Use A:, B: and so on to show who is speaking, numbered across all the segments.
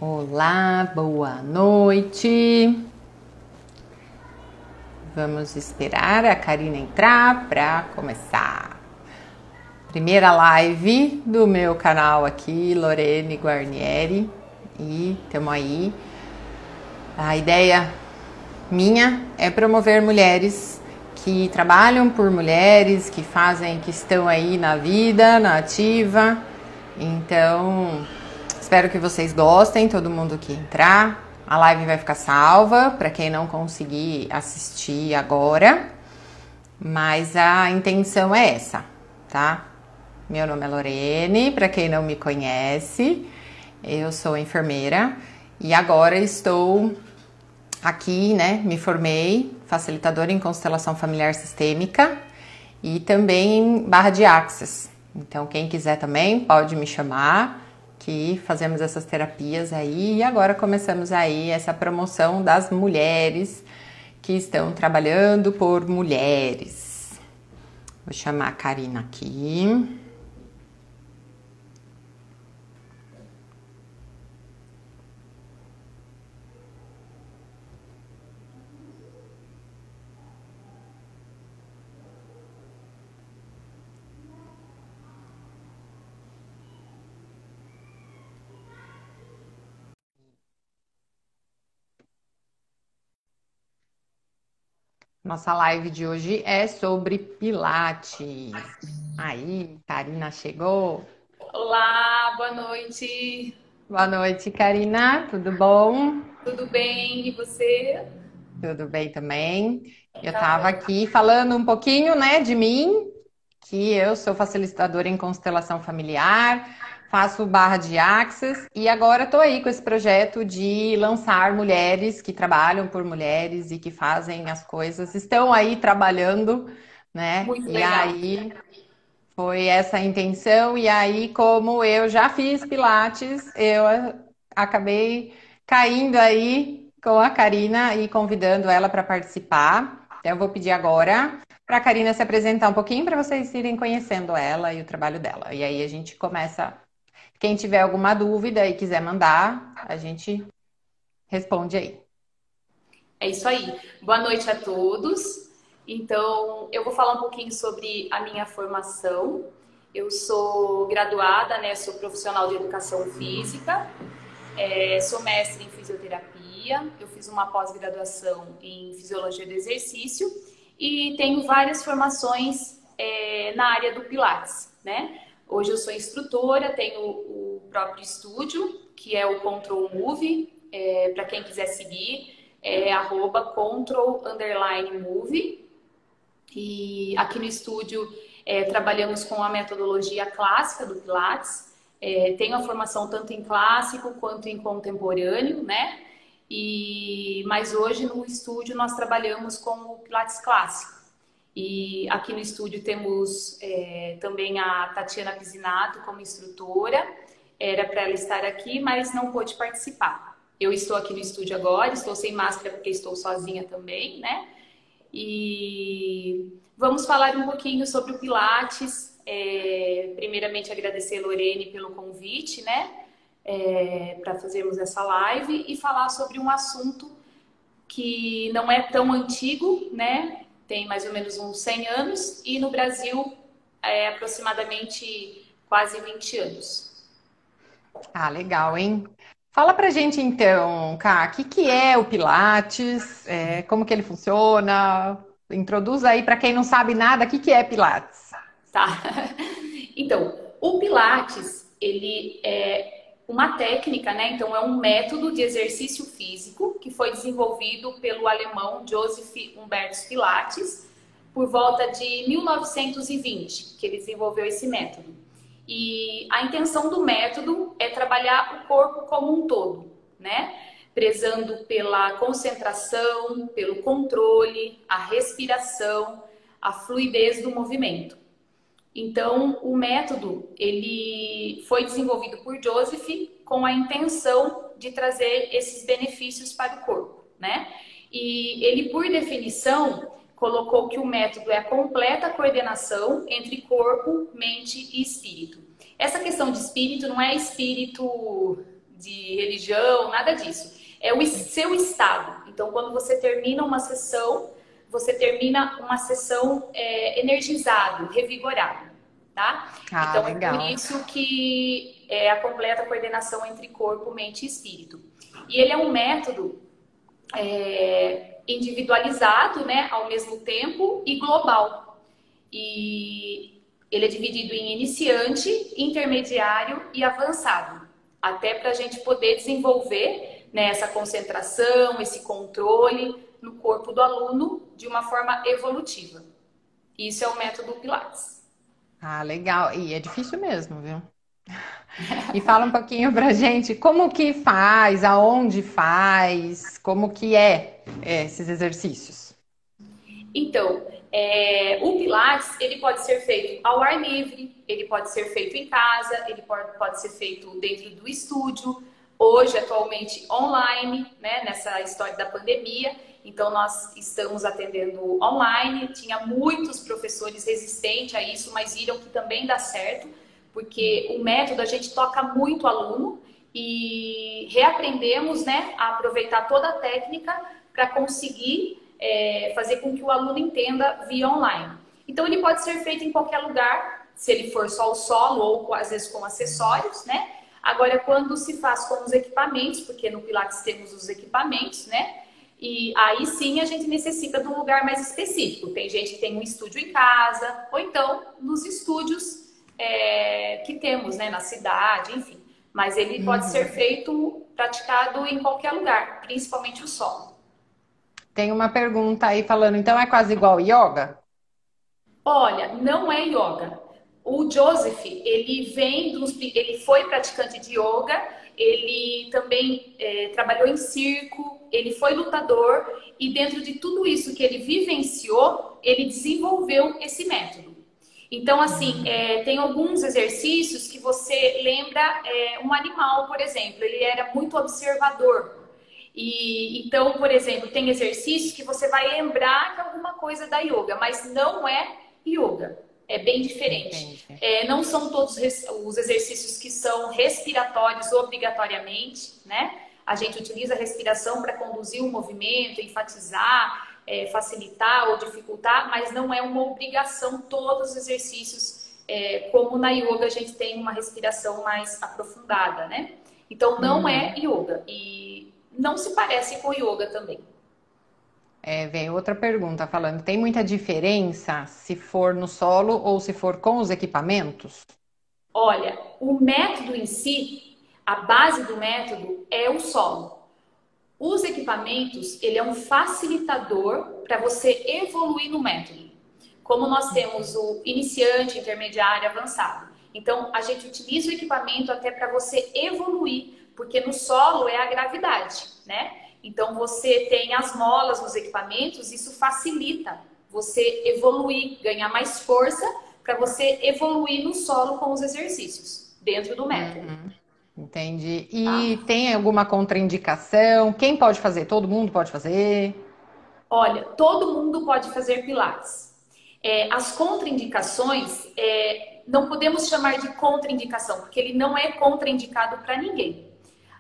A: Olá, boa noite. Vamos esperar a Karina entrar para começar. Primeira live do meu canal aqui, Lorene Guarnieri. E estamos aí. A ideia minha é promover mulheres que trabalham por mulheres, que estão aí na vida, na ativa. Então, espero que vocês gostem, todo mundo que entrar. A live vai ficar salva para quem não conseguir assistir agora. Mas a intenção é essa, tá? Meu nome é Lorene, para quem não me conhece. Eu sou enfermeira e agora estou aqui, né? Me formei facilitadora em constelação familiar sistêmica e também em barra de Axis. Então, quem quiser também pode me chamar, que fazemos essas terapias aí. E agora começamos aí essa promoção das mulheres que estão trabalhando por mulheres. Vou chamar a Karina aqui. Nossa live de hoje é sobre Pilates. Aí, Karina chegou.
B: Olá, boa noite.
A: Boa noite, Karina. Tudo bom?
B: Tudo bem? E você?
A: Tudo bem também. Eu
B: Tá
A: estava
B: bom.
A: aqui falando um pouquinho, né, de mim, que eu sou facilitadora em constelação familiar, faço barra de Axis e agora estou aí com esse projeto de lançar mulheres que trabalham por mulheres e que fazem as coisas, estão aí trabalhando, né?
B: Muito
A: E
B: legal.
A: aí foi essa a intenção. E aí, como eu já fiz Pilates, eu acabei caindo aí com a Karina e convidando ela para participar. Então, eu vou pedir agora para a Karina se apresentar um pouquinho para vocês irem conhecendo ela e o trabalho dela. E aí a gente começa. Quem tiver alguma dúvida e quiser mandar, a gente responde aí.
B: É isso aí. Boa noite a todos. Então, eu vou falar um pouquinho sobre a minha formação. Eu sou graduada, né? Sou profissional de educação física, sou mestre em fisioterapia. Eu fiz uma pós-graduação em fisiologia do exercício e tenho várias formações na área do Pilates, né? Hoje eu sou instrutora, tenho o próprio estúdio, que é o Control Move, para quem quiser seguir, @control_move. E aqui no estúdio trabalhamos com a metodologia clássica do Pilates. Tenho a formação tanto em clássico quanto em contemporâneo, né? Mas hoje no estúdio nós trabalhamos com o Pilates clássico. E aqui no estúdio temos também a Tatiana Pisinato como instrutora. Era para ela estar aqui, mas não pôde participar. Eu estou aqui no estúdio agora, estou sem máscara porque estou sozinha também, né? E vamos falar um pouquinho sobre o Pilates. Primeiramente, agradecer a Lorene pelo convite, né? Para fazermos essa live e falar sobre um assunto que não é tão antigo, né? Tem mais ou menos uns 100 anos e no Brasil aproximadamente quase 20 anos.
A: Ah, legal, hein? Fala pra gente então, Ká, o que que é o Pilates? Como que ele funciona? Introduz aí para quem não sabe nada, o que que é Pilates?
B: Tá? Então, o Pilates, ele é uma técnica, né? Então, é um método de exercício físico que foi desenvolvido pelo alemão Joseph Humbertus Pilates por volta de 1920, que ele desenvolveu esse método. E a intenção do método é trabalhar o corpo como um todo, né? Prezando pela concentração, pelo controle, a respiração, a fluidez do movimento. Então, o método ele foi desenvolvido por Joseph com a intenção de trazer esses benefícios para o corpo, né? E ele, por definição, colocou que o método é a completa coordenação entre corpo, mente e espírito. Essa questão de espírito não é espírito de religião, nada disso. É o seu estado. Então, quando você termina uma sessão, você termina uma sessão energizado, revigorado, tá?
A: Ah,
B: Então, é por
A: legal.
B: isso que é a completa coordenação entre corpo, mente e espírito. E ele é um método individualizado, né, ao mesmo tempo, e global. E ele é dividido em iniciante, intermediário e avançado, até para a gente poder desenvolver, né, essa concentração, esse controle no corpo do aluno de uma forma evolutiva. Isso é o método Pilates.
A: Ah, legal. E é difícil mesmo, viu? E fala um pouquinho pra gente como que faz, aonde faz, como que esses exercícios.
B: Então, o Pilates, ele pode ser feito ao ar livre, ele pode ser feito em casa, ele pode ser feito dentro do estúdio, hoje, atualmente, online, né, nessa história da pandemia. Então, nós estamos atendendo online. Tinha muitos professores resistentes a isso, mas viram que também dá certo, porque o método, a gente toca muito aluno e reaprendemos, né, a aproveitar toda a técnica para conseguir fazer com que o aluno entenda via online. Então, ele pode ser feito em qualquer lugar, se ele for só o solo ou às vezes com acessórios, né? Agora, quando se faz com os equipamentos, porque no Pilates temos os equipamentos, né? E aí sim a gente necessita de um lugar mais específico. Tem gente que tem um estúdio em casa, ou então nos estúdios que temos, né? Na cidade, enfim. Mas ele pode ser feito, praticado em qualquer lugar, principalmente o solo.
A: Tem uma pergunta aí falando, então é quase igual yoga?
B: Olha, não é yoga. O Joseph, ele foi praticante de yoga, ele também trabalhou em circo, ele foi lutador e dentro de tudo isso que ele vivenciou, ele desenvolveu esse método. Então, assim, tem alguns exercícios que você lembra um animal, por exemplo, ele era muito observador. E então, por exemplo, tem exercícios que você vai lembrar que é alguma coisa da yoga, mas não é yoga. É bem diferente.
A: Entendi.
B: Não são todos os exercícios que são respiratórios obrigatoriamente, né? A gente utiliza a respiração para conduzir o movimento, enfatizar, facilitar ou dificultar, mas não é uma obrigação todos os exercícios. Como na yoga a gente tem uma respiração mais aprofundada, né? Então não é yoga. E não se parece com yoga também.
A: Vem outra pergunta falando, tem muita diferença se for no solo ou se for com os equipamentos?
B: Olha, o método em si, a base do método é o solo. Os equipamentos, ele é um facilitador para você evoluir no método. Como nós temos o iniciante, intermediário, avançado. Então, a gente utiliza o equipamento até para você evoluir, porque no solo é a gravidade, né? Então, você tem as molas nos equipamentos, isso facilita você evoluir, ganhar mais força para você evoluir no solo com os exercícios, dentro do método.
A: Entendi.
B: Tá?
A: E tem alguma contraindicação? Quem pode fazer? Todo mundo pode fazer?
B: Olha, todo mundo pode fazer Pilates. As contraindicações, não podemos chamar de contraindicação, porque ele não é contraindicado para ninguém.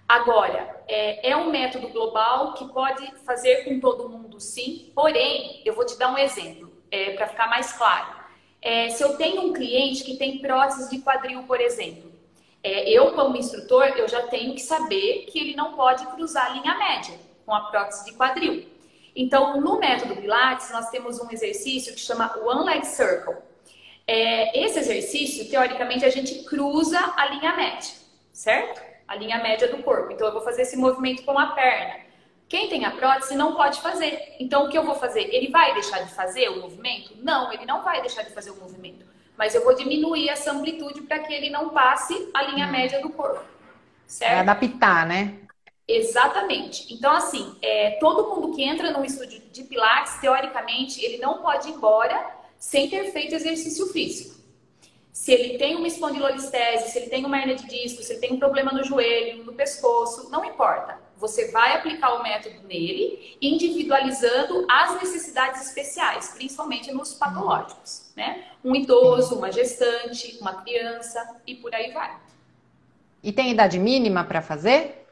B: Agora, é um método global que pode fazer com todo mundo sim, porém, eu vou te dar um exemplo, para ficar mais claro. Se eu tenho um cliente que tem prótese de quadril, por exemplo, eu como instrutor, eu já tenho que saber que ele não pode cruzar a linha média com a prótese de quadril. Então, no método Pilates, nós temos um exercício que chama One Leg Circle. Esse exercício, teoricamente, a gente cruza a linha média, certo? A linha média do corpo. Então, eu vou fazer esse movimento com a perna. Quem tem a prótese não pode fazer. Então, o que eu vou fazer? Ele vai deixar de fazer o movimento? Não, ele não vai deixar de fazer o movimento. Mas eu vou diminuir essa amplitude para que ele não passe a linha média do corpo. Certo?
A: Vai adaptar, né?
B: Exatamente. Então, assim, todo mundo que entra num estúdio de Pilates, teoricamente, ele não pode ir embora sem ter feito exercício físico. Se ele tem uma espondilolistese, se ele tem uma hernia de disco, se ele tem um problema no joelho, no pescoço, não importa. Você vai aplicar o método nele, individualizando as necessidades especiais, principalmente nos patológicos, né? Um idoso, uma gestante, uma criança e por aí vai.
A: E tem idade mínima para fazer?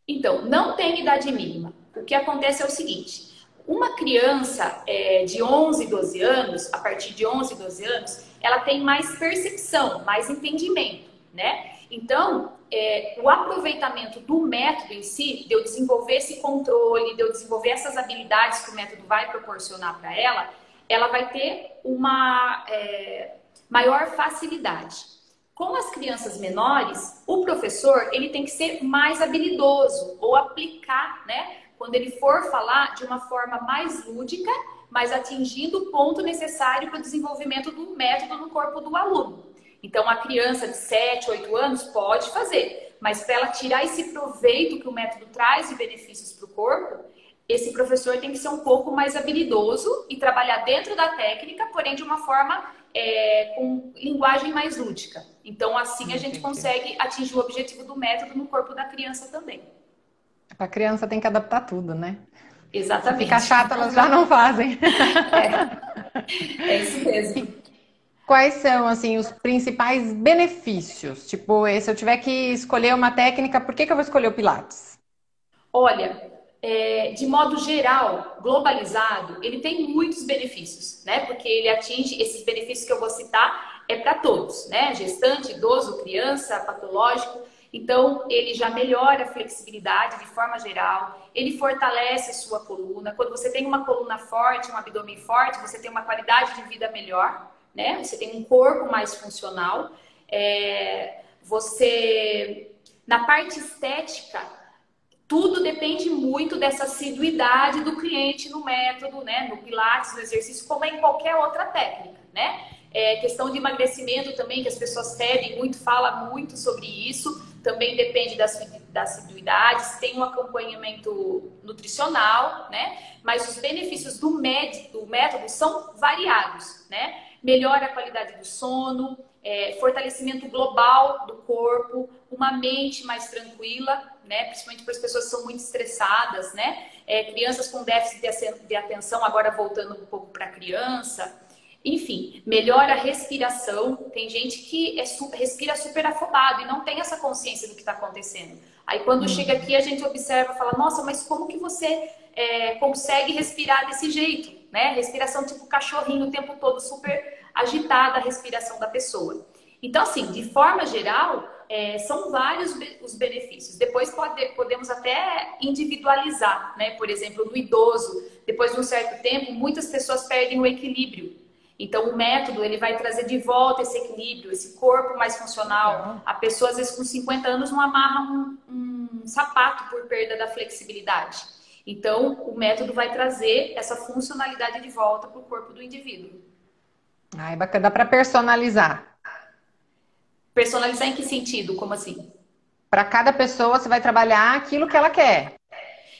B: Então, não tem idade mínima. O que acontece é o seguinte: uma criança de 11, 12 anos, a partir de 11, 12 anos, ela tem mais percepção, mais entendimento, né? Então, o aproveitamento do método em si, de eu desenvolver esse controle, de eu desenvolver essas habilidades que o método vai proporcionar para ela vai ter uma maior facilidade. Com as crianças menores, o professor ele tem que ser mais habilidoso ou aplicar, né? Quando ele for falar de uma forma mais lúdica, mas atingindo o ponto necessário para o desenvolvimento do método no corpo do aluno. Então, a criança de 7, 8 anos pode fazer, mas para ela tirar esse proveito que o método traz de benefícios para o corpo, esse professor tem que ser um pouco mais habilidoso e trabalhar dentro da técnica, porém de uma forma com linguagem mais lúdica. Então, assim a gente consegue atingir o objetivo do método no corpo da criança também.
A: Para criança tem que adaptar tudo, né?
B: Exatamente.
A: Se ficar chato, elas já não fazem.
B: É isso mesmo.
A: Quais são, assim, os principais benefícios? Tipo, se eu tiver que escolher uma técnica, por que eu vou escolher o Pilates?
B: Olha, de modo geral, globalizado, ele tem muitos benefícios, né? Porque ele atinge esses benefícios que eu vou citar para todos, né? Gestante, idoso, criança, patológico. Então, ele já melhora a flexibilidade de forma geral, ele fortalece a sua coluna. Quando você tem uma coluna forte, um abdômen forte, você tem uma qualidade de vida melhor, né? Você tem um corpo mais funcional. Na parte estética, tudo depende muito dessa assiduidade do cliente no método, né? No Pilates, no exercício, como em qualquer outra técnica, né? Questão de emagrecimento também, que as pessoas pedem muito, fala muito sobre isso. Também depende da assiduidade, se tem um acompanhamento nutricional, né? Mas os benefícios do método são variados, né? Melhora a qualidade do sono, fortalecimento global do corpo, uma mente mais tranquila, né? Principalmente para as pessoas que são muito estressadas, né? Crianças com déficit de atenção, agora voltando um pouco para a criança. Enfim, melhora a respiração. Tem gente que respira super afobado e não tem essa consciência do que está acontecendo. Aí quando chega aqui a gente observa e fala, nossa, mas como que você consegue respirar desse jeito? Né? Respiração tipo cachorrinho o tempo todo, super agitada a respiração da pessoa. Então, assim, de forma geral, são vários os benefícios. Depois podemos até individualizar, né? Por exemplo, no idoso, depois de um certo tempo, muitas pessoas perdem o equilíbrio. Então, o método ele vai trazer de volta esse equilíbrio, esse corpo mais funcional. A pessoa, às vezes, com 50 anos, não amarra um sapato por perda da flexibilidade. Então, o método vai trazer essa funcionalidade de volta para o corpo do indivíduo.
A: Ai, bacana. Dá para personalizar.
B: Personalizar em que sentido? Como assim?
A: Para cada pessoa, você vai trabalhar aquilo que ela quer.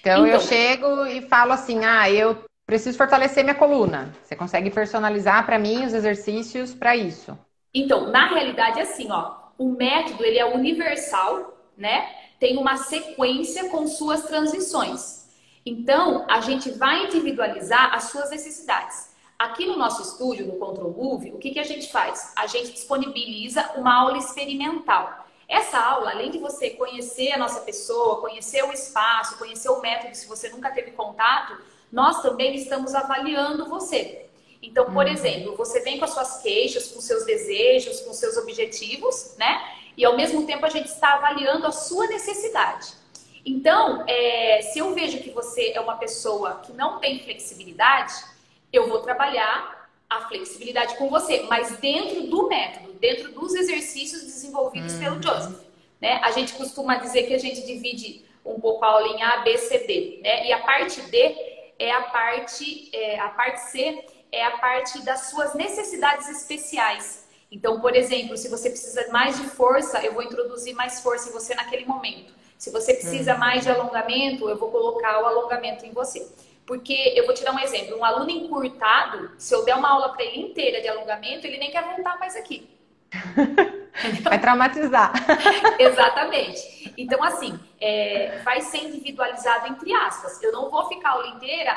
A: Então, eu chego e falo assim, eu preciso fortalecer minha coluna. Você consegue personalizar para mim os exercícios para isso?
B: Então, na realidade é assim, ó. O método, ele é universal, né? Tem uma sequência com suas transições. Então, a gente vai individualizar as suas necessidades. Aqui no nosso estúdio, no Control Move, o que a gente faz? A gente disponibiliza uma aula experimental. Essa aula, além de você conhecer a nossa pessoa, conhecer o espaço, conhecer o método, se você nunca teve contato, nós também estamos avaliando você. Então, por exemplo, você vem com as suas queixas, com seus desejos, com seus objetivos, né? E ao mesmo tempo a gente está avaliando a sua necessidade. Então, se eu vejo que você é uma pessoa que não tem flexibilidade, eu vou trabalhar a flexibilidade com você, mas dentro do método, dentro dos exercícios desenvolvidos pelo Joseph, né? A gente costuma dizer que a gente divide um pouco a aula em A, B, C, D, né? E a parte D a parte C é a parte das suas necessidades especiais. Então, por exemplo, se você precisa mais de força, eu vou introduzir mais força em você naquele momento. Se você precisa mais de alongamento, eu vou colocar o alongamento em você. Porque, eu vou te dar um exemplo, um aluno encurtado, se eu der uma aula para ele inteira de alongamento, ele nem quer voltar mais aqui.
A: Vai traumatizar.
B: Exatamente. Então, assim, vai ser individualizado entre aspas. Eu não vou ficar a aula inteira,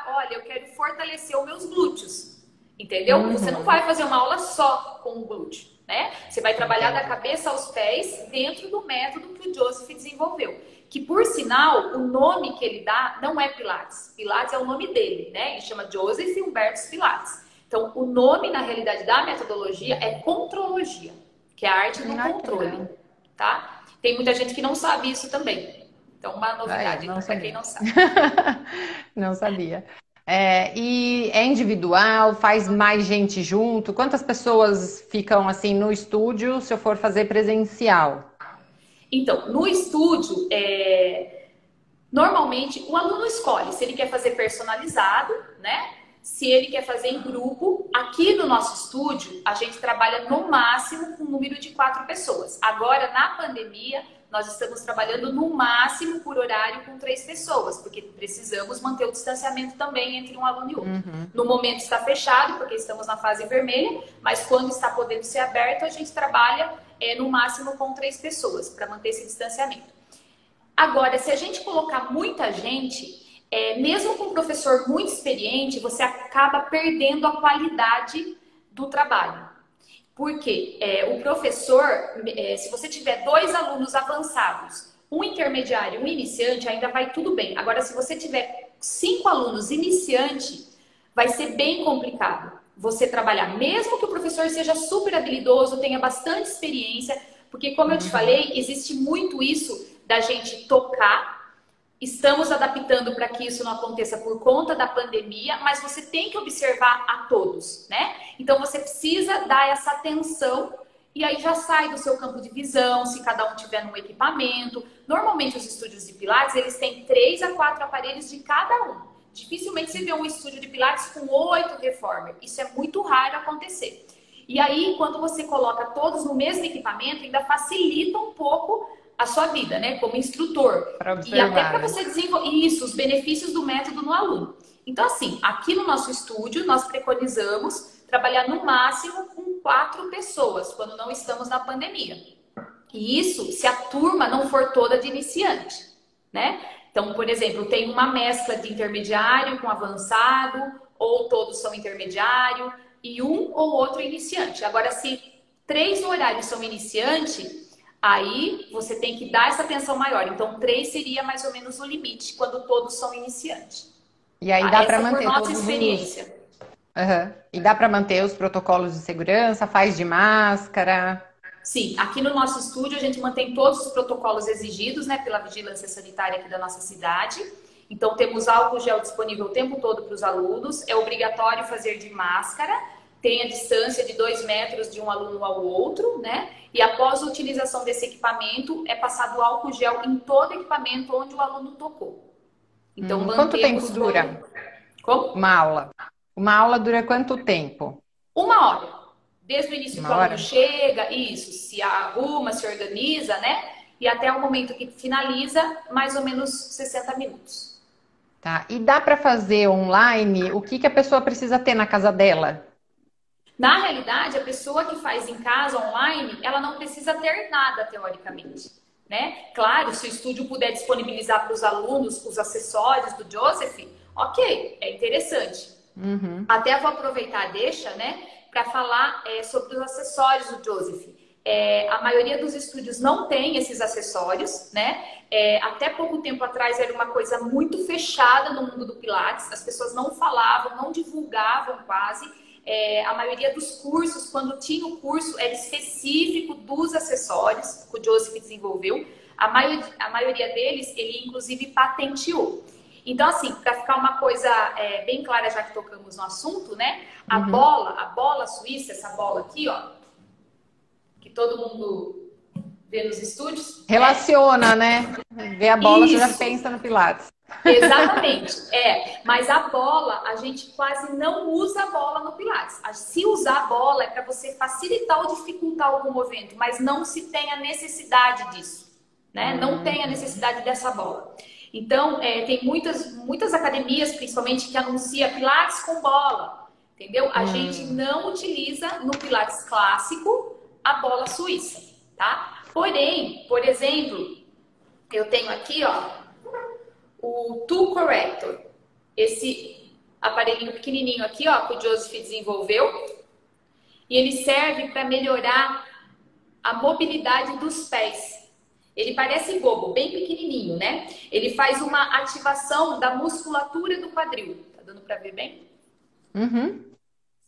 B: olha, eu quero fortalecer os meus glúteos. Entendeu? Você não vai fazer uma aula só com o glúteo. né? Você vai trabalhar da cabeça aos pés dentro do método que o Joseph desenvolveu. Que, por sinal, o nome que ele dá não é Pilates. Pilates é o nome dele, né? Ele chama Joseph Humbertus Pilates. Então, o nome, na realidade, da metodologia é contrologia, que é a arte do controle, tá? Tem muita gente que não sabe isso também. Então, uma novidade para quem não sabe.
A: Não sabia. E é individual? Faz mais gente junto? Quantas pessoas ficam assim no estúdio se eu for fazer presencial?
B: Então, no estúdio, normalmente o aluno escolhe se ele quer fazer personalizado, né? Se ele quer fazer em grupo. Aqui no nosso estúdio, a gente trabalha no máximo com um número de 4 pessoas. Agora, na pandemia, nós estamos trabalhando no máximo por horário com 3 pessoas, porque precisamos manter o distanciamento também entre um aluno e outro. Uhum. No momento está fechado, porque estamos na fase vermelha, mas quando está podendo ser aberto, a gente trabalha no máximo com 3 pessoas, para manter esse distanciamento. Agora, se a gente colocar muita gente, mesmo com um professor muito experiente, você acaba perdendo a qualidade do trabalho. Porque o professor, se você tiver 2 alunos avançados, um intermediário e um iniciante, ainda vai tudo bem. Agora, se você tiver 5 alunos iniciante, vai ser bem complicado você trabalhar. Mesmo que o professor seja super habilidoso, tenha bastante experiência, porque, como eu te falei, existe muito isso da gente tocar. Estamos adaptando para que isso não aconteça por conta da pandemia, mas você tem que observar a todos, né? Então você precisa dar essa atenção e aí já sai do seu campo de visão, se cada um tiver num equipamento. Normalmente os estúdios de Pilates, eles têm 3 a 4 aparelhos de cada um. Dificilmente você vê um estúdio de Pilates com 8 reformer. Isso é muito raro acontecer. E aí, quando você coloca todos no mesmo equipamento, ainda facilita um pouco a sua vida, né? Como instrutor. E até para você desenvolver os benefícios do método no aluno. Então, assim, aqui no nosso estúdio, nós preconizamos trabalhar no máximo com 4 pessoas, quando não estamos na pandemia. E isso se a turma não for toda de iniciante, né? Então, por exemplo, tem uma mescla de intermediário com avançado, ou todos são intermediário, e um ou outro iniciante. Agora, se 3 no horário são iniciante, aí você tem que dar essa atenção maior. Então, 3 seria mais ou menos o limite, quando todos são iniciantes.
A: E aí dá para manter
B: por nossa experiência.
A: E dá para manter os protocolos de segurança, faz de máscara?
B: Sim, aqui no nosso estúdio a gente mantém todos os protocolos exigidos, né, pela vigilância sanitária aqui da nossa cidade. Então, temos álcool gel disponível o tempo todo para os alunos. É obrigatório fazer de máscara. Tem a distância de 2 metros de um aluno ao outro, né? E após a utilização desse equipamento, é passado álcool gel em todo equipamento onde o aluno tocou. Então,
A: quanto tempo dura?
B: Como?
A: Uma aula. Uma aula dura quanto tempo?
B: 1 hora. Desde o início que o aluno chega, isso, se arruma, se organiza, né? E até o momento que finaliza, mais ou menos 60 minutos.
A: Tá. E dá para fazer online? O que a pessoa precisa ter na casa dela?
B: Na realidade, a pessoa que faz em casa, online, ela não precisa ter nada, teoricamente, né? Claro, se o estúdio puder disponibilizar para os alunos os acessórios do Joseph, ok, é interessante. Uhum. Até vou aproveitar, né, para falar sobre os acessórios do Joseph. A maioria dos estúdios não tem esses acessórios, né? Até pouco tempo atrás era uma coisa muito fechada no mundo do Pilates, as pessoas não falavam, não divulgavam quase. A maioria dos cursos, quando tinha o curso, era específico dos acessórios que o Joseph desenvolveu. A maioria deles, ele inclusive patenteou. Então, assim, para ficar uma coisa bem clara, já que tocamos no assunto, né? A bola suíça, essa bola aqui, ó, que todo mundo vê nos estúdios.
A: Relaciona, né? Vê a bola, você já pensa no Pilates.
B: Exatamente, mas a bola, a gente quase não usa a bola no Pilates. Se usar a bola é para você facilitar ou dificultar algum movimento, mas não se tem a necessidade disso, né? Não tem a necessidade dessa bola. Então, tem muitas academias, principalmente, que anunciam Pilates com bola, entendeu? A gente não utiliza no Pilates clássico a bola suíça, tá? Porém, por exemplo, eu tenho aqui, ó, o Tool Corrector, esse aparelhinho pequenininho aqui, ó, que o Joseph desenvolveu. e ele serve para melhorar a mobilidade dos pés. Ele parece bobo, bem pequenininho, né? Ele faz uma ativação da musculatura do quadril. Tá dando para ver bem?
A: Uhum.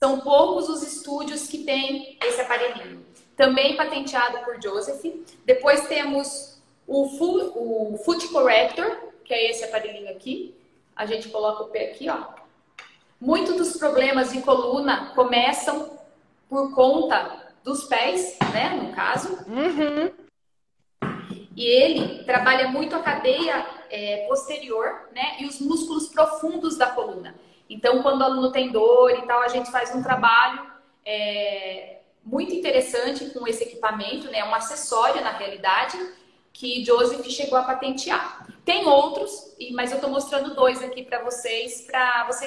B: São poucos os estúdios que têm esse aparelhinho. Também patenteado por Joseph. Depois temos o Foot Corrector, que é esse aparelhinho aqui. A gente coloca o pé aqui, ó. Muitos dos problemas de coluna começam por conta dos pés, né, no caso.
A: Uhum.
B: E ele trabalha muito a cadeia posterior, né, e os músculos profundos da coluna. Então, quando o aluno tem dor e tal, a gente faz um trabalho muito interessante com esse equipamento, né, um acessório na realidade, que Joseph chegou a patentear. Tem outros, mas eu estou mostrando dois aqui para vocês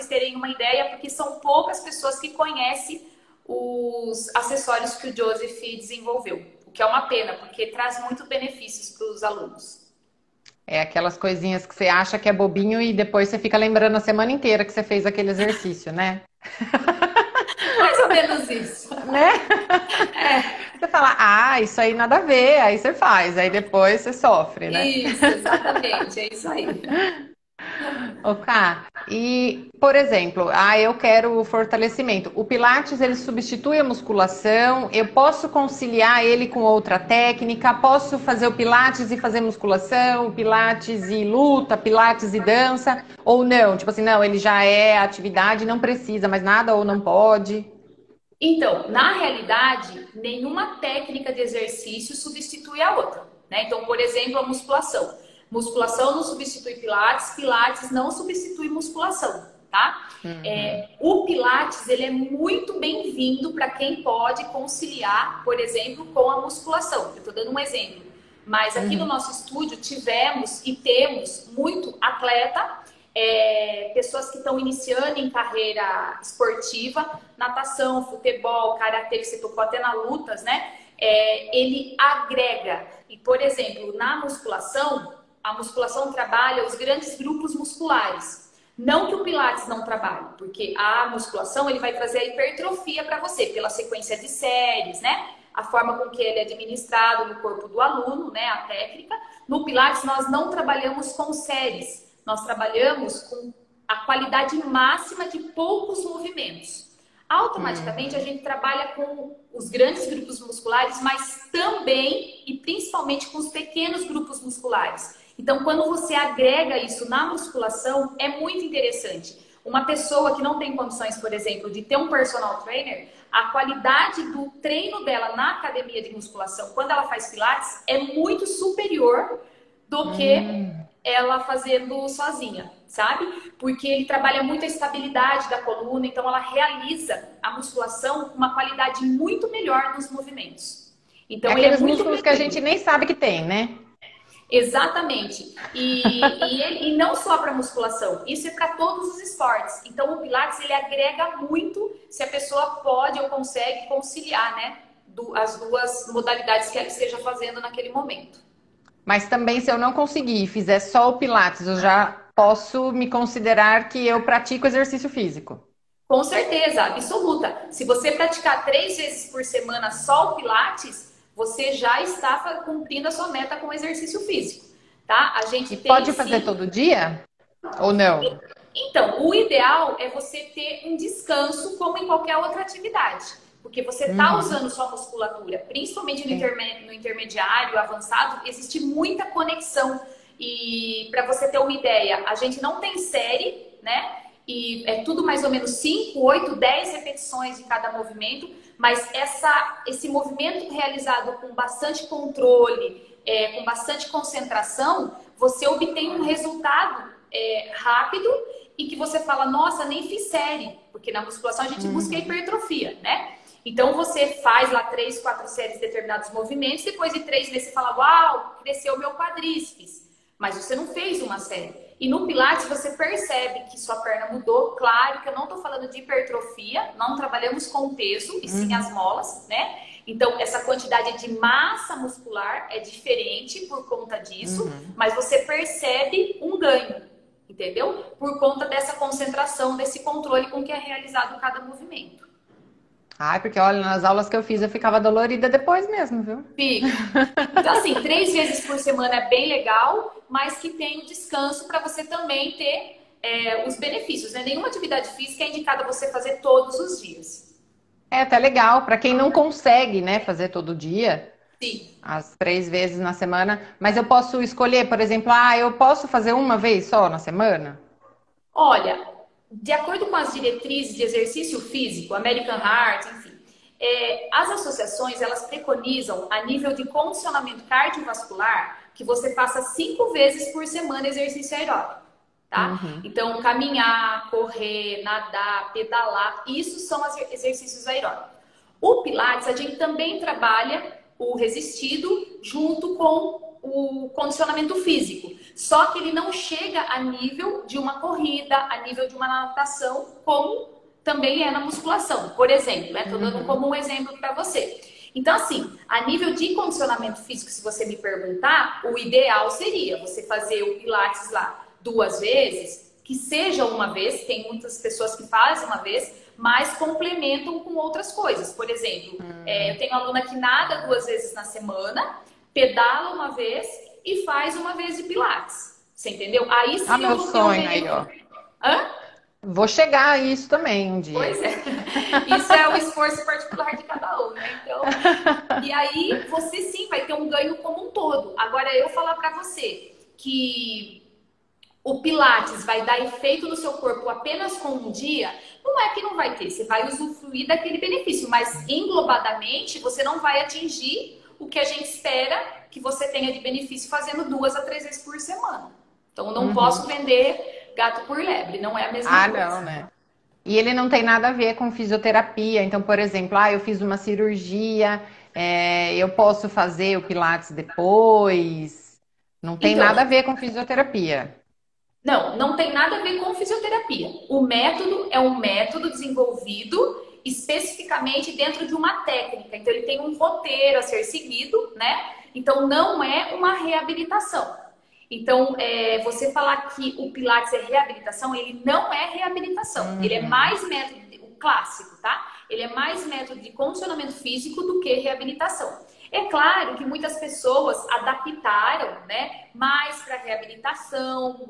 B: terem uma ideia, porque são poucas pessoas que conhecem os acessórios que o Joseph desenvolveu. O que é uma pena, porque traz muitos benefícios para os alunos.
A: É aquelas coisinhas que você acha que é bobinho e depois você fica lembrando a semana inteira que você fez aquele exercício, né?
B: Mais ou menos isso.
A: Né? Você fala, ah, isso aí nada a ver, aí você faz, aí depois você sofre, né?
B: Isso, exatamente, é isso aí.
A: Ok. E, por exemplo, eu quero o fortalecimento. O Pilates, ele substitui a musculação? Eu posso conciliar ele com outra técnica? Posso fazer o Pilates e fazer musculação? Pilates e luta? Pilates e dança? Ou não? Tipo assim, não, ele já é atividade, não precisa mais nada ou não pode?
B: Então, na realidade, nenhuma técnica de exercício substitui a outra, né? Então, por exemplo, a musculação. Musculação não substitui Pilates, Pilates não substitui musculação, tá?
A: Uhum.
B: O Pilates, ele é muito bem-vindo para quem pode conciliar, por exemplo, com a musculação. Eu tô dando um exemplo. Mas aqui no nosso estúdio tivemos e temos muito atleta, pessoas que estão iniciando em carreira esportiva, natação, futebol, karatê, que você tocou até na lutas, né? Ele agrega. E, por exemplo, na musculação, a musculação trabalha os grandes grupos musculares. Não que o Pilates não trabalhe, porque a musculação ele vai trazer a hipertrofia para você, pela sequência de séries, né? A forma com que ele é administrado no corpo do aluno, né? A técnica. No Pilates, nós não trabalhamos com séries. Nós trabalhamos com a qualidade máxima de poucos movimentos. Automaticamente, a gente trabalha com os grandes grupos musculares, mas também e principalmente com os pequenos grupos musculares. Então, quando você agrega isso na musculação, é muito interessante. Uma pessoa que não tem condições, por exemplo, de ter um personal trainer, a qualidade do treino dela na academia de musculação, quando ela faz Pilates, é muito superior do que ela fazendo sozinha, sabe? Porque ele trabalha muito a estabilidade da coluna, então ela realiza a musculação com uma qualidade muito melhor nos movimentos. Então,
A: Aqueles músculos que a gente nem sabe que tem, né?
B: Exatamente. E não só para musculação, isso é para todos os esportes. Então, o Pilates, ele agrega muito se a pessoa pode ou consegue conciliar, né? As duas modalidades que ela esteja fazendo naquele momento.
A: Mas também, se eu não conseguir e fizer só o Pilates, eu já posso me considerar que eu pratico exercício físico.
B: Com certeza, absoluta. Se você praticar 3 vezes por semana só o Pilates, você já está cumprindo a sua meta com o exercício físico, tá? A gente
A: E
B: tem,
A: pode fazer todo dia? Ou não?
B: Então, o ideal é você ter um descanso como em qualquer outra atividade. Porque você está usando sua musculatura, principalmente no intermediário, avançado, existe muita conexão. E para você ter uma ideia, a gente não tem série, né? E é tudo mais ou menos 5, 8, 10 repetições de cada movimento. Mas esse movimento realizado com bastante controle, com bastante concentração, você obtém um resultado rápido e que você fala, nossa, nem fiz série. Porque na musculação a gente busca a hipertrofia, né? Então, você faz lá 3, 4 séries de determinados movimentos, depois de 3 vezes você fala, uau, cresceu meu quadríceps. Mas você não fez uma série. E no Pilates, você percebe que sua perna mudou. Claro que eu não estou falando de hipertrofia, não trabalhamos com peso, e sim as molas, né? Então, essa quantidade de massa muscular é diferente por conta disso, mas você percebe um ganho, entendeu? Por conta dessa concentração, desse controle com que é realizado cada movimento.
A: Ai, porque olha, nas aulas que eu fiz eu ficava dolorida depois mesmo, viu?
B: Fica. Então, assim, 3 vezes por semana é bem legal, mas que tem o descanso para você também ter os benefícios, né? Nenhuma atividade física é indicada você fazer todos os dias.
A: É até legal, para quem não consegue, né, fazer todo dia,
B: Sim.
A: as 3 vezes na semana, mas eu posso escolher, por exemplo, ah, eu posso fazer uma vez só na semana?
B: Olha, de acordo com as diretrizes de exercício físico, American Heart, enfim, as associações elas preconizam a nível de condicionamento cardiovascular que você faça 5 vezes por semana exercício aeróbico, tá?
A: Uhum.
B: Então, caminhar, correr, nadar, pedalar, isso são os exercícios aeróbicos. O Pilates, a gente também trabalha o resistido junto com o condicionamento físico. Só que ele não chega a nível de uma corrida, a nível de uma natação, como também é na musculação. Por exemplo, né? Estou dando como um exemplo para você. Então, assim, a nível de condicionamento físico, se você me perguntar, o ideal seria você fazer o Pilates lá 2 vezes, que seja uma vez, tem muitas pessoas que fazem uma vez, mas complementam com outras coisas. Por exemplo, eu tenho aluna que nada 2 vezes na semana, pedala uma vez e faz uma vez de Pilates. Você entendeu? Aí
A: Ah,
B: sim eu
A: meu
B: vou ter um
A: sonho aí, ó.
B: benefício. Hã?
A: Vou chegar a isso também um dia.
B: Pois é. Isso é o esforço particular de cada um, né? Então, e aí você sim vai ter um ganho como um todo. Agora, eu falar para você que o Pilates vai dar efeito no seu corpo apenas com um dia, não é que não vai ter, você vai usufruir daquele benefício, mas englobadamente você não vai atingir o que a gente espera que você tenha de benefício fazendo 2 a 3 vezes por semana. Então, não posso vender gato por lebre, não é a mesma
A: Ah,
B: coisa.
A: não, né? E ele não tem nada a ver com fisioterapia. Então, por exemplo, ah, eu fiz uma cirurgia, eu posso fazer o Pilates depois. Não tem
B: Então,
A: nada a ver com fisioterapia.
B: não tem nada a ver com fisioterapia. O método é um método desenvolvido especificamente dentro de uma técnica. Então, ele tem um roteiro a ser seguido, né? Então, não é uma reabilitação. Então, você falar que o Pilates é reabilitação, ele não é reabilitação. Ele é
A: Uhum.
B: mais método, o clássico, tá? Ele é mais método de condicionamento físico do que reabilitação. É claro que muitas pessoas adaptaram, né, mais para reabilitação,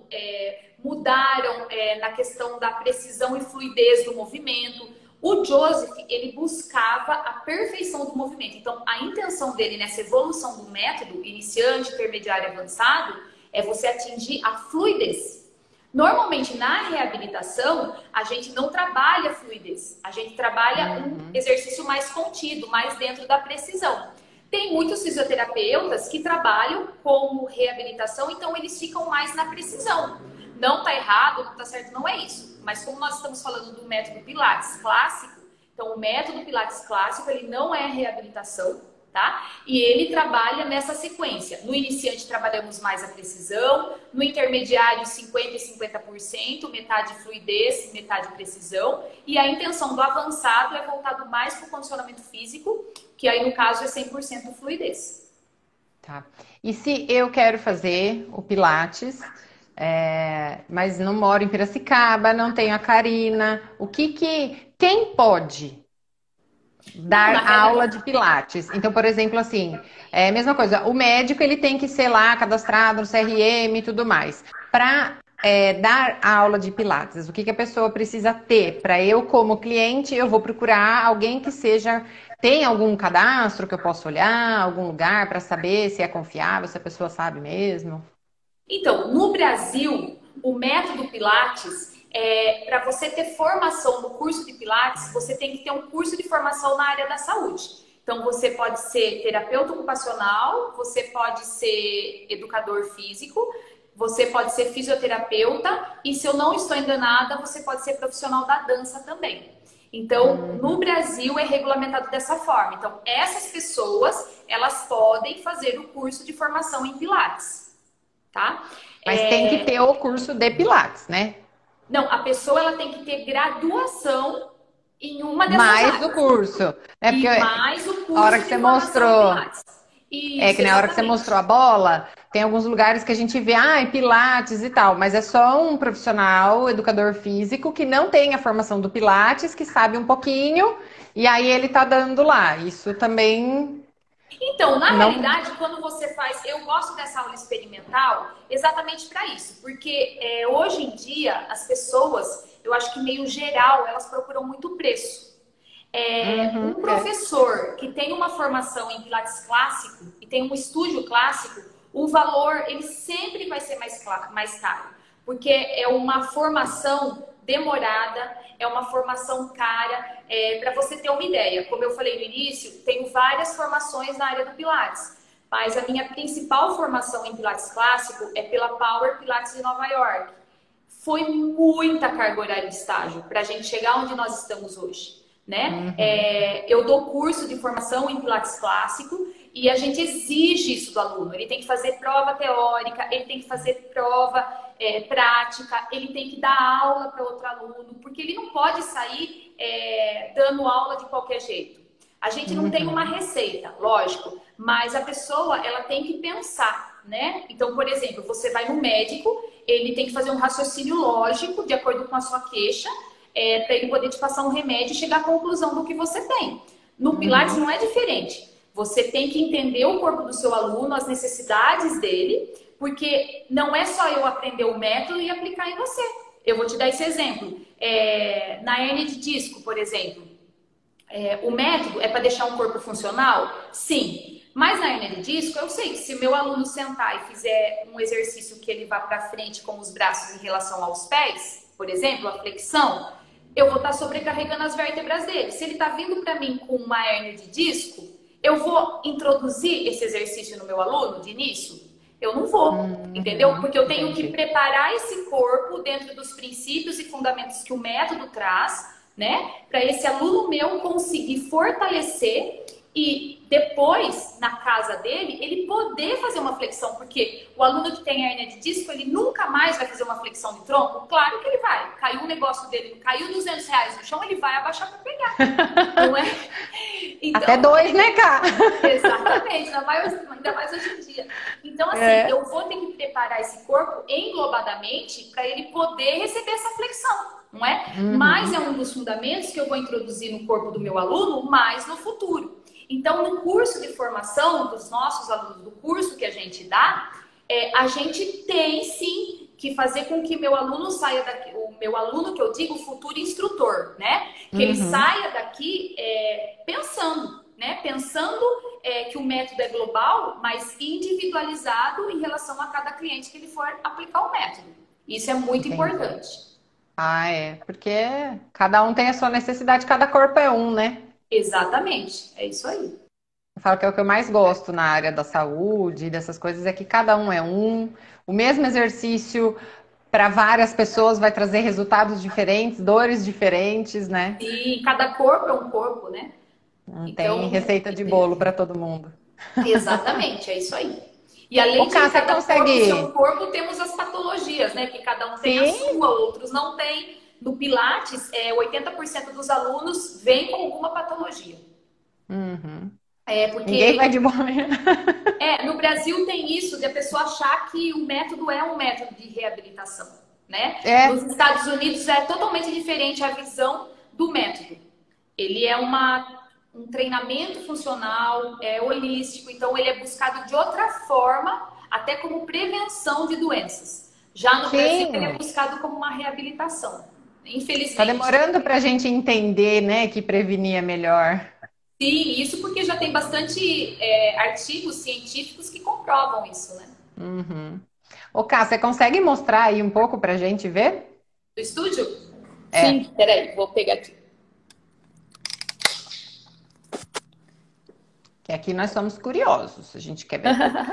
B: mudaram na questão da precisão e fluidez do movimento. O Joseph, ele buscava a perfeição do movimento. Então, a intenção dele nessa evolução do método, iniciante, intermediário e avançado, é você atingir a fluidez. Normalmente, na reabilitação, a gente não trabalha fluidez. A gente trabalha um
A: Uhum. exercício
B: exercício mais contido, mais dentro da precisão. Tem muitos fisioterapeutas que trabalham como reabilitação, então eles ficam mais na precisão. Não está errado, não está certo, não é isso. Mas como nós estamos falando do método Pilates clássico, então o método Pilates clássico ele não é reabilitação, tá? E ele trabalha nessa sequência. No iniciante trabalhamos mais a precisão, no intermediário 50% e 50%, metade fluidez, metade precisão, e a intenção do avançado é voltado mais para o condicionamento físico, que aí no caso é 100% fluidez.
A: Tá. E se eu quero fazer o Pilates, mas não moro em Piracicaba, não tenho a Karina, quem pode
B: Não, na
A: dar aula de
B: realidade.
A: Pilates? Então, por exemplo, assim, é a mesma coisa, o médico ele tem que ser lá cadastrado no CRM e tudo mais. Para dar aula de Pilates, o que a pessoa precisa ter? Para eu, como cliente, eu vou procurar alguém que seja. Tem algum cadastro que eu possa olhar, algum lugar para saber se é confiável, se a pessoa sabe mesmo?
B: Então, no Brasil, o método Pilates, para você ter formação no curso de Pilates, você tem que ter um curso de formação na área da saúde. Então, você pode ser terapeuta ocupacional, você pode ser educador físico, você pode ser fisioterapeuta e, se eu não estou enganada, você pode ser profissional da dança também. Então, no
A: Uhum.
B: Brasil é regulamentado dessa forma. Então, essas pessoas, elas podem fazer o curso de formação em Pilates, tá?
A: Mas tem que ter o curso de Pilates, né?
B: Não, a pessoa ela tem que ter graduação em uma dessas
A: Mais o
B: áreas
A: curso, né? Porque
B: e mais o
A: a hora
B: curso
A: que
B: de
A: você
B: formação em
A: mostrou
B: Pilates.
A: É
B: Isso,
A: que na hora que você
B: exatamente.
A: mostrou a bola, tem alguns lugares que a gente vê, Pilates e tal, mas é só um profissional, educador físico, que não tem a formação do Pilates, que sabe um pouquinho, e aí ele tá dando lá. Isso também
B: Então, na
A: não.
B: realidade, quando você faz, eu gosto dessa aula experimental exatamente para isso, porque hoje em dia as pessoas, eu acho que meio geral, elas procuram muito preço.
A: Uhum,
B: Um
A: é.
B: professor que tem uma formação em Pilates clássico e tem um estúdio clássico, o valor ele sempre vai ser mais caro, porque é uma formação demorada, é uma formação cara. Para você ter uma ideia, como eu falei no início, tenho várias formações na área do Pilates, mas a minha principal formação em Pilates clássico é pela Power Pilates de Nova York. Foi muita carga horária de estágio para a gente chegar onde nós estamos hoje, né?
A: Uhum,
B: Eu dou curso de formação em Pilates clássico e a gente exige isso do aluno. Ele tem que fazer prova teórica, ele tem que fazer prova prática, ele tem que dar aula para outro aluno, porque ele não pode sair dando aula de qualquer jeito. A gente não tem uma
A: uhum,
B: receita, lógico, mas a pessoa ela tem que pensar, né? Então, por exemplo, você vai no médico, ele tem que fazer um raciocínio lógico de acordo com a sua queixa, para ele poder te passar um remédio e chegar à conclusão do que você tem. No Pilates
A: uhum,
B: não é diferente. Você tem que entender o corpo do seu aluno, as necessidades dele, porque não é só eu aprender o método e aplicar em você. Eu vou te dar esse exemplo. Na hernia de disco, por exemplo, o método é para deixar um corpo funcional? Sim. Mas na hernia de disco, eu sei que se o meu aluno sentar e fizer um exercício que ele vá para frente com os braços em relação aos pés, por exemplo, a flexão, eu vou estar sobrecarregando as vértebras dele. Se ele está vindo para mim com uma hernia de disco, eu vou introduzir esse exercício no meu aluno de início? Eu não vou, entendeu? Porque eu tenho que
A: entendi.
B: preparar esse corpo dentro dos princípios e fundamentos que o método traz, né? Para esse aluno meu conseguir fortalecer e depois, na casa dele, ele poder fazer uma flexão, porque o aluno que tem hernia de disco, ele nunca mais vai fazer uma flexão de tronco? Claro que ele vai. Caiu um negócio dele, caiu R$ 200 no chão, ele vai abaixar para pegar, não é?
A: Até
B: Então,
A: dois, né, Cá?
B: exatamente, ainda mais hoje em dia. Então, assim,
A: É.
B: eu vou ter que preparar esse corpo englobadamente para ele poder receber essa flexão, não é? Mas é
A: Uhum,
B: um dos fundamentos que eu vou introduzir no corpo do meu aluno mais no futuro. Então, no curso de formação dos nossos alunos, do curso que a gente dá, a gente tem sim que fazer com que meu aluno saia daqui, o meu aluno que eu digo, o futuro instrutor, né? Que ele
A: uhum.
B: saia daqui pensando, né? Pensando que o método é global, mas individualizado em relação a cada cliente que ele for aplicar o método. Isso é muito
A: Entendi.
B: importante.
A: Ah, é. Porque cada um tem a sua necessidade, cada corpo é um, né?
B: Exatamente, é isso aí.
A: Eu falo que é o que eu mais gosto na área da saúde, dessas coisas, é que cada um é um. O mesmo exercício para várias pessoas vai trazer resultados diferentes, dores diferentes, né?
B: E cada corpo é um corpo, né?
A: Não tem
B: Então,
A: receita de bolo para todo mundo.
B: exatamente, é isso aí. E
A: Ô,
B: além de
A: Cá, você
B: cada corpo ser um
A: consegue?
B: corpo, temos as patologias, né? Que cada um tem a
A: Sim.
B: sua, outros não têm. No Pilates, 80% dos alunos vêm com alguma patologia.
A: Uhum. Ninguém vai de
B: Porque
A: boa.
B: no Brasil tem isso de a pessoa achar que o método é um método de reabilitação, né? Nos
A: É,
B: Estados Unidos é totalmente diferente a visão do método. Ele é um treinamento funcional, holístico, então ele é buscado de outra forma, até como prevenção de doenças. Já no Brasil, ele é
A: sim.
B: buscado como uma reabilitação.
A: Tá
B: Infelizmente.
A: demorando para a gente entender, né, que prevenir é melhor.
B: Sim, isso porque já tem bastante artigos científicos que comprovam isso, né?
A: Uhum. Ô, Cá, você consegue mostrar aí um pouco para a gente ver?
B: Do estúdio?
A: É,
B: Sim, peraí, vou pegar aqui.
A: que aqui nós somos curiosos, a gente quer ver tudo.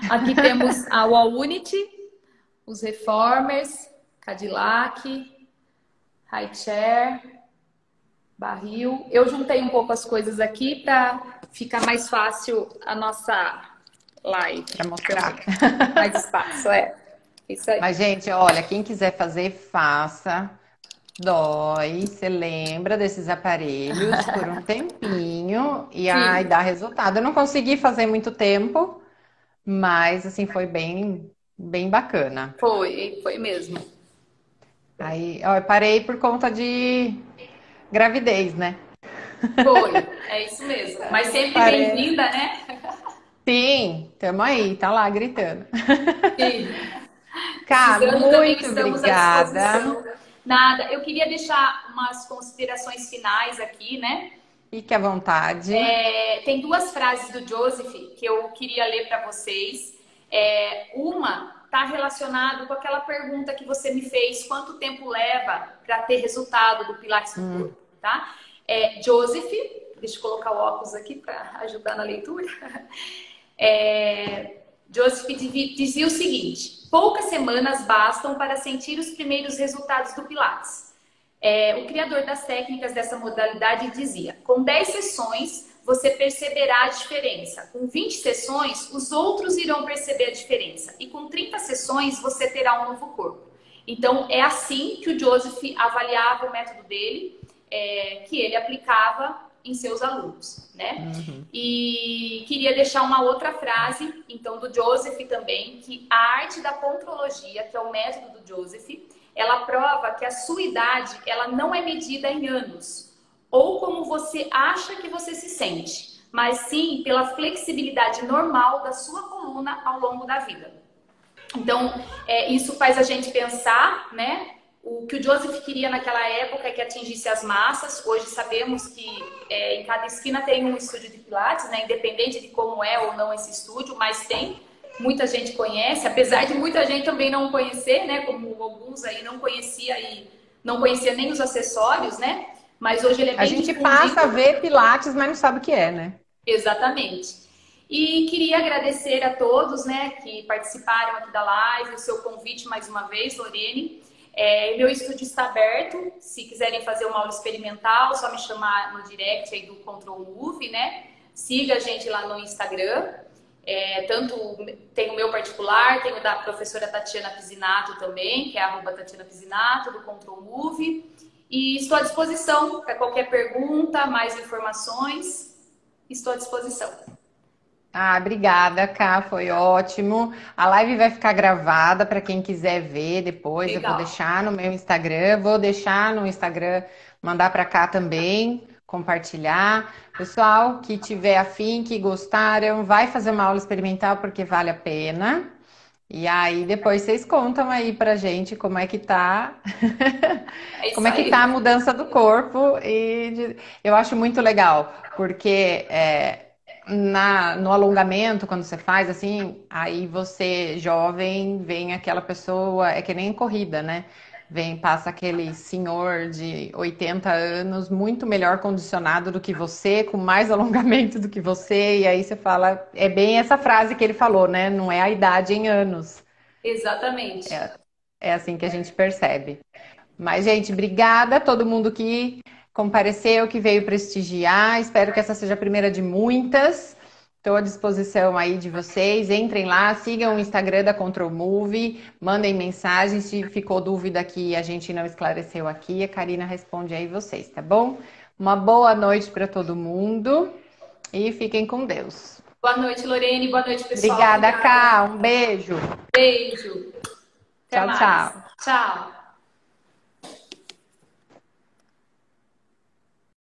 B: Aqui temos a Wall Unity, os Reformers, Cadillac, High Chair, barril. Eu juntei um pouco as coisas aqui para ficar mais fácil a nossa live
A: Para
B: também.
A: mostrar.
B: Mais espaço, Isso aí.
A: Mas, gente, olha, quem quiser fazer, faça. Dói, você lembra desses aparelhos por um tempinho e aí
B: Sim,
A: dá resultado. Eu não consegui fazer muito tempo, mas assim foi bem bacana.
B: foi mesmo.
A: Aí, ó, eu parei por conta de gravidez, né?
B: Foi, é isso mesmo. Mas sempre
A: Parei.
B: bem-vinda, né?
A: Sim, tamo aí, tá lá gritando.
B: Sim.
A: Cá,
B: Precisando também
A: muito
B: estamos à
A: obrigada.
B: disposição. Nada, eu queria deixar umas considerações finais aqui, né?
A: Fique à vontade.
B: Tem duas frases do Joseph que eu queria ler para vocês. Uma está relacionada com aquela pergunta que você me fez: quanto tempo leva para ter resultado do Pilates do
A: Hum,
B: corpo, tá? Joseph, deixa eu colocar o óculos aqui para ajudar na leitura. Joseph dizia o seguinte: poucas semanas bastam para sentir os primeiros resultados do Pilates. O criador das técnicas dessa modalidade dizia: com 10 sessões você perceberá a diferença. Com 20 sessões, os outros irão perceber a diferença. E com 30 sessões, você terá um novo corpo. Então, é assim que o Joseph avaliava o método dele, que ele aplicava em seus alunos, né?
A: uhum.
B: E queria deixar uma outra frase, então, do Joseph também, que a arte da contrologia, que é o método do Joseph, ela prova que a sua idade, ela não é medida em anos, ou como você acha que você se sente, mas sim pela flexibilidade normal da sua coluna ao longo da vida. Então, isso faz a gente pensar, né? O que o Joseph queria naquela época é que atingisse as massas. Hoje sabemos que em cada esquina tem um estúdio de Pilates, né? Independente de como é ou não esse estúdio, mas tem. Muita gente conhece, apesar de muita gente também não conhecer, né? Como alguns aí não conhecia e não conhecia nem os acessórios, né? Mas hoje ele é
A: A
B: bem
A: gente passa a
B: difundido.
A: ver Pilates, mas não sabe o que é, né?
B: Exatamente. E queria agradecer a todos, né, que participaram aqui da live, o seu convite mais uma vez, Lorene. Meu estúdio está aberto, se quiserem fazer uma aula experimental, só me chamar no direct aí do Control Move, né? Siga a gente lá no Instagram. Tanto tem o meu particular, tem o da professora Tatiana Pisinato também, que é @Tatiana Pisinato, do Control Move. E estou à disposição para qualquer pergunta, mais informações. Estou à disposição.
A: Ah, obrigada, Cá, foi ótimo. A live vai ficar gravada para quem quiser ver depois. Eu vou
B: Legal.
A: deixar no meu Instagram, vou deixar no Instagram, mandar para cá também, compartilhar. Pessoal que tiver afim, que gostaram, vai fazer uma aula experimental porque vale a pena. E aí depois vocês contam aí pra gente como é que tá,
B: É
A: como
B: isso
A: é que tá a
B: aí.
A: mudança do corpo eu acho muito legal, porque no alongamento, quando você faz assim, aí você jovem, vem aquela pessoa, é que nem corrida, né? Vem, passa aquele senhor de 80 anos, muito melhor condicionado do que você, com mais alongamento do que você, e aí você fala, é bem essa frase que ele falou, né? Não é a idade em anos.
B: Exatamente.
A: É assim que a gente percebe. Mas, gente, obrigada a todo mundo que compareceu, que veio prestigiar. Espero que essa seja a primeira de muitas. Estou à disposição aí de vocês. Entrem lá, sigam o Instagram da Control Move, mandem mensagens. Se ficou dúvida que a gente não esclareceu aqui, a Karina responde aí vocês, tá bom? Uma boa noite para todo mundo e fiquem com Deus.
B: Boa noite, Lorene. Boa noite, pessoal.
A: Obrigada,
B: Obrigada.
A: Ká. Um beijo.
B: Beijo. Até
A: Tchau,
B: mais.
A: tchau.
B: Tchau.